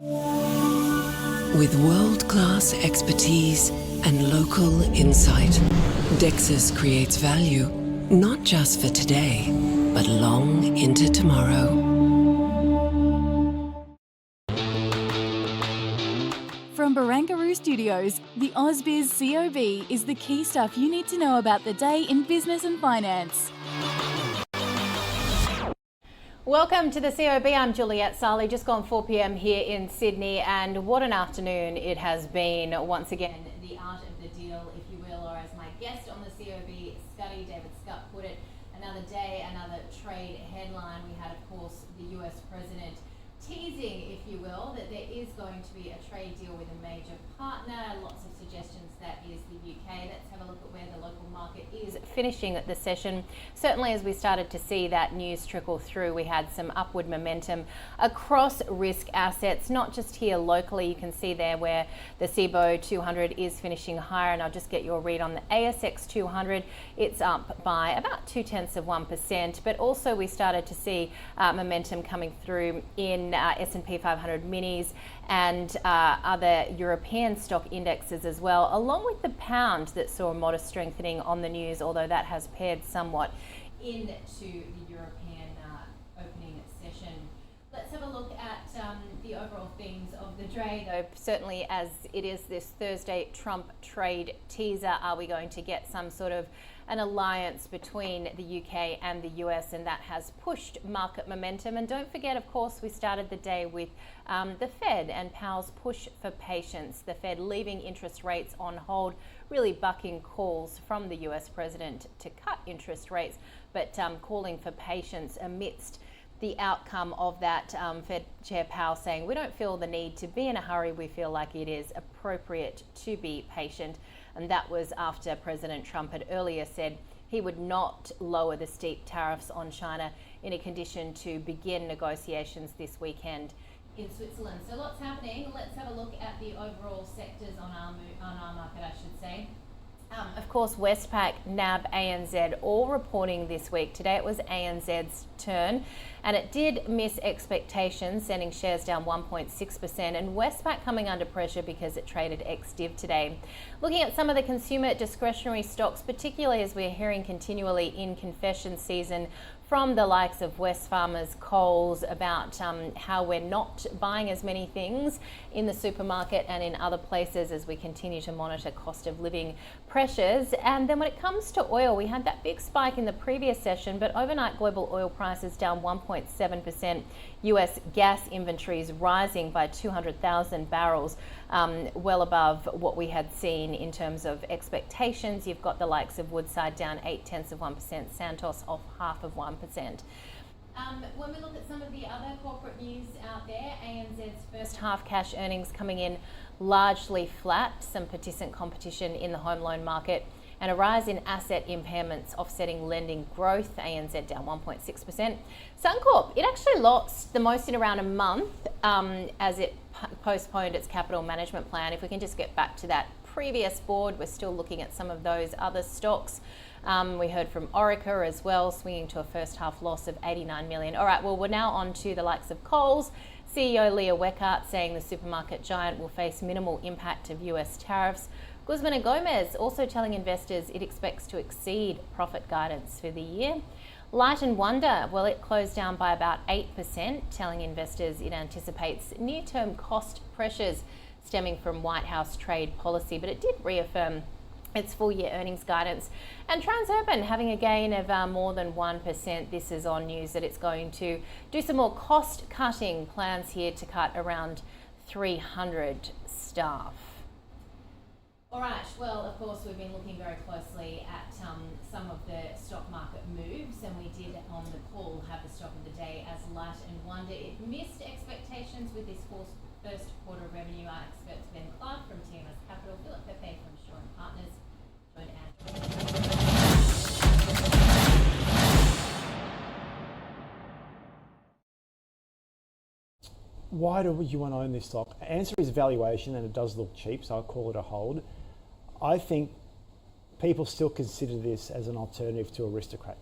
With world-class expertise and local insight, Dexus creates value not just for today, but long into tomorrow. From Barangaroo Studios, the AusBiz COB is the key stuff you need to know about the day in business and finance. Welcome to the COB. I'm Juliette Sarli. Just gone 4 p.m. here in Sydney, and what an afternoon it has been. Once again, the art of the deal, if you will, or as my guest on the COB, Scuddy, David Scott, put it, another day, another trade headline. We had, of course, the US president teasing, if you will, that there is going to be a trade deal with a major partner. Lots of suggestions that is the UK. Let's have a look at where the local market is finishing at the session. Certainly as we started to see that news trickle through, we had some upward momentum across risk assets, not just here locally. You can see there where the CBO 200 is finishing higher, and I'll just get your read on the ASX 200. It's up by about 0.2%, but also we started to see momentum coming through in S&P 500 minis and other European stock indexes as well, along with the pound that saw a modest strengthening on the news, although that has paired somewhat into the European opening session. Let's have a look at the overall themes of the day, though. Certainly as it is this Thursday Trump trade teaser, are we going to get some sort of an alliance between the UK and the US, and that has pushed market momentum. And don't forget, of course, we started the day with the Fed and Powell's push for patience. The Fed leaving interest rates on hold, really bucking calls from the US president to cut interest rates, but calling for patience amidst the outcome of that Fed Chair Powell saying, we don't feel the need to be in a hurry. We feel like it is appropriate to be patient. And that was after President Trump had earlier said he would not lower the steep tariffs on China in a condition to begin negotiations this weekend in Switzerland. So lots happening. Let's have a look at the overall sectors on our market, I should say. Of course, Westpac, NAB, ANZ all reporting this week. Today it was ANZ's turn, and it did miss expectations, sending shares down 1.6%, and Westpac coming under pressure because it traded ex-div today. Looking at some of the consumer discretionary stocks, particularly as we're hearing continually in confession season from the likes of Wesfarmers, Coles, about how we're not buying as many things in the supermarket and in other places as we continue to monitor cost of living pressures. And then when it comes to oil, we had that big spike in the previous session, but overnight global oil prices down 1.7%. US gas inventories rising by 200,000 barrels, well above what we had seen in terms of expectations. You've got the likes of Woodside down 0.8%, Santos off 0.5%. When we look at some of the other corporate news out there, ANZ's first half cash earnings coming in largely flat, some persistent competition in the home loan market, and a rise in asset impairments offsetting lending growth. ANZ down 1.6%. Suncorp, it actually lost the most in around a month as it postponed its capital management plan. If we can just get back to that previous board, we're still looking at some of those other stocks. We heard from Orica as well, swinging to a first half loss of 89 million. All right, well, we're now on to the likes of Coles. CEO Leah Weckert saying the supermarket giant will face minimal impact of US tariffs. Guzman y Gumez also telling investors it expects to exceed profit guidance for the year. Light & Wonder, well, it closed down by about 8%, telling investors it anticipates near-term cost pressures stemming from White House trade policy, but it did reaffirm its full-year earnings guidance. And Transurban having a gain of more than 1%. This is on news that it's going to do some more cost-cutting plans here to cut around 300 staff. All right, well, of course, we've been looking very closely at some of the stock market moves, and we did on the call have the stock of the day as Light & Wonder. It missed expectations with this first quarter revenue. Our experts Ben Clark from TMS Capital, Philip Pepe from Shaw & Partners, joined Why do you want to own this stock? Answer is valuation, and it does look cheap, so I'll call it a hold. I think people still consider this as an alternative to Aristocrat.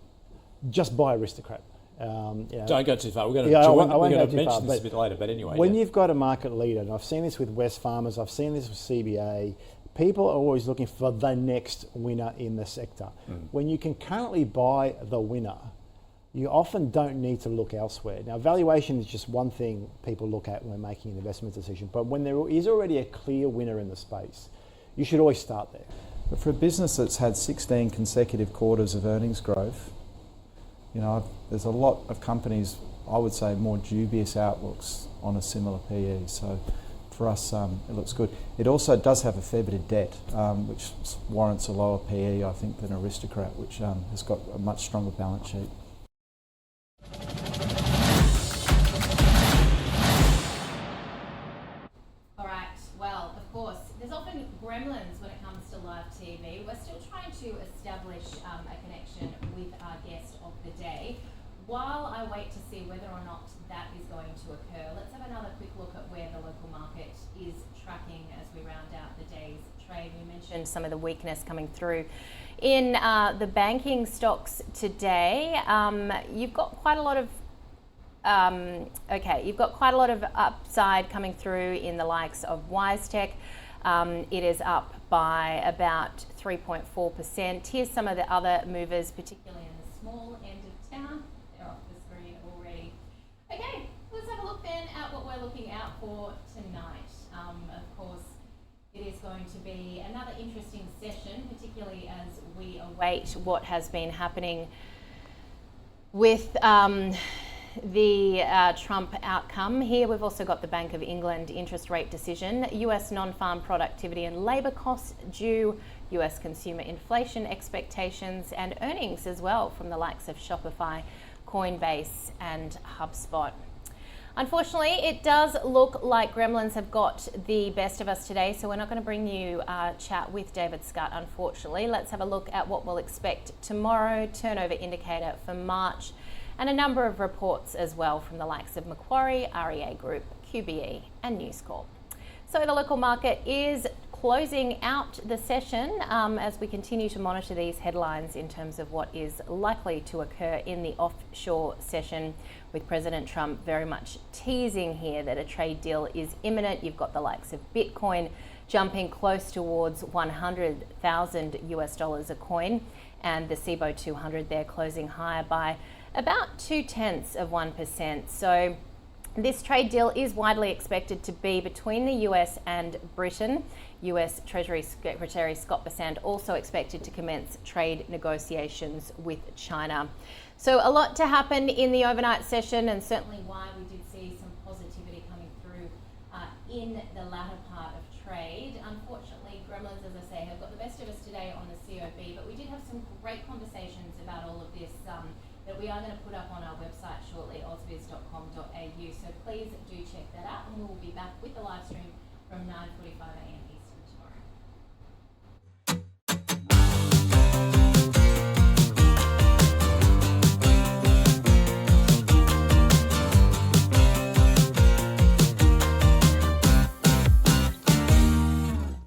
Just buy Aristocrat. Don't go too far. We're going Yeah, I to won't go too mention far, this a but bit later, but anyway. when you've got a market leader, and I've seen this with Wesfarmers, I've seen this with CBA, people are always looking for the next winner in the sector. When you can currently buy the winner, you often don't need to look elsewhere. Now, valuation is just one thing people look at when making an investment decision, but when there is already a clear winner in the space, you should always start there. But for a business that's had 16 consecutive quarters of earnings growth, there's a lot of companies, I would say, more dubious outlooks on a similar PE. So for us, it looks good. It also does have a fair bit of debt, which warrants a lower PE, I think, than Aristocrat, which has got a much stronger balance sheet. All right, well, of course, there's often gremlins when it comes to live TV. We're still trying to establish a connection with our guest of the day. While I wait to see whether or not that is going to occur, let's have another quick look at where the local market is tracking as we round out the day's trade. We mentioned some of the weakness coming through in the banking stocks today. You've got quite a lot of upside coming through in the likes of Westpac. It is up by about 3.4%. Here's some of the other movers, particularly in the small end of town. They're off the screen already. Okay, let's have a look then at what we're looking out for tonight. Of course, it is going to be another interesting session, particularly as we await what has been happening with the Trump outcome. Here we've also got the Bank of England interest rate decision, US non-farm productivity and labour costs due, US consumer inflation expectations, and earnings as well from the likes of Shopify, Coinbase and HubSpot. Unfortunately, it does look like gremlins have got the best of us today, so we're not going to bring you a chat with David Scott, unfortunately. Let's have a look at what we'll expect tomorrow, turnover indicator for March, and a number of reports as well from the likes of Macquarie, REA Group, QBE and News Corp. So the local market is closing out the session as we continue to monitor these headlines in terms of what is likely to occur in the offshore session, with President Trump very much teasing here that a trade deal is imminent. You've got the likes of Bitcoin jumping close towards 100,000 US dollars a coin, and the CBO 200 there closing higher by about 0.2%. So this trade deal is widely expected to be between the US and Britain. US Treasury Secretary Scott Bessent also expected to commence trade negotiations with China. So a lot to happen in the overnight session, and certainly why we did see some positivity coming through in the latter part of trade. Unfortunately, gremlins, as I say, have got the best of us today on the COB, but we did have some great conversations about all of this that we are going to put up on our website shortly, ausbiz.com.au. So please do check that out, and we will be back with the live stream from 9:45 a.m.